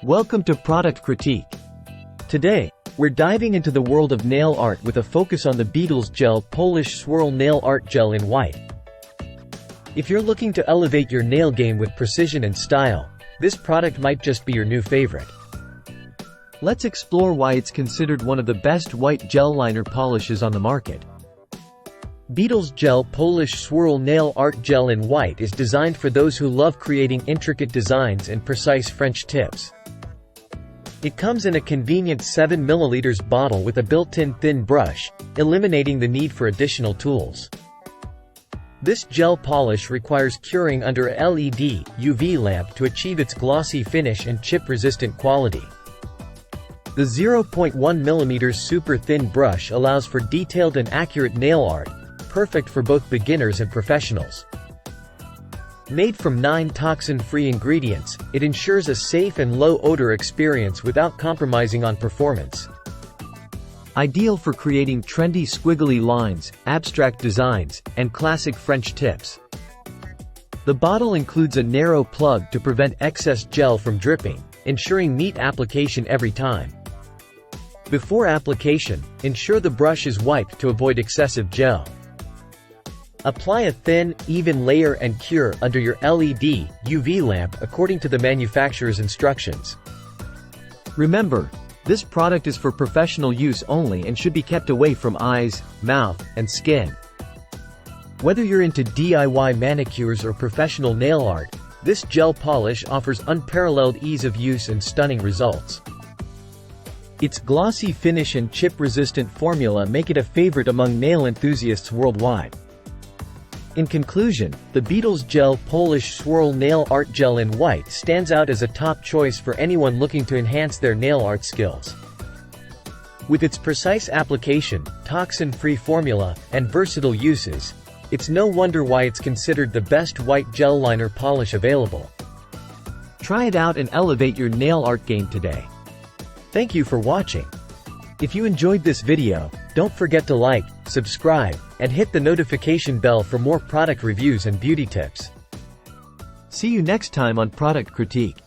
Welcome to Product Critique. Today, we're diving into the world of nail art with a focus on the Beetles Gel Polish Swirl Nail Art Gel in white. If you're looking to elevate your nail game with precision and style, this product might just be your new favorite. Let's explore why it's considered one of the best white gel liner polishes on the market. Beetles Gel Polish Swirl Nail Art Gel in white is designed for those who love creating intricate designs and precise French tips. It comes in a convenient 7 ml bottle with a built-in thin brush, eliminating the need for additional tools. This gel polish requires curing under a LED UV lamp to achieve its glossy finish and chip-resistant quality. The 0.1 mm super thin brush allows for detailed and accurate nail art, perfect for both beginners and professionals. Made from 9 toxin-free ingredients, it ensures a safe and low-odor experience without compromising on performance. Ideal for creating trendy squiggly lines, abstract designs, and classic French tips. The bottle includes a narrow plug to prevent excess gel from dripping, ensuring neat application every time. Before application, ensure the brush is wiped to avoid excessive gel. Apply a thin, even layer and cure under your LED UV lamp according to the manufacturer's instructions. Remember, this product is for professional use only and should be kept away from eyes, mouth, and skin. Whether you're into DIY manicures or professional nail art, this gel polish offers unparalleled ease of use and stunning results. Its glossy finish and chip-resistant formula make it a favorite among nail enthusiasts worldwide. In conclusion, the Beetles Gel Polish Swirl Nail Art Gel in white stands out as a top choice for anyone looking to enhance their nail art skills. With its precise application, toxin-free formula, and versatile uses, it's no wonder why it's considered the best white gel liner polish available. Try it out and elevate your nail art game today. Thank you for watching. If you enjoyed this video, don't forget to like, subscribe, and hit the notification bell for more product reviews and beauty tips. See you next time on Product Critique.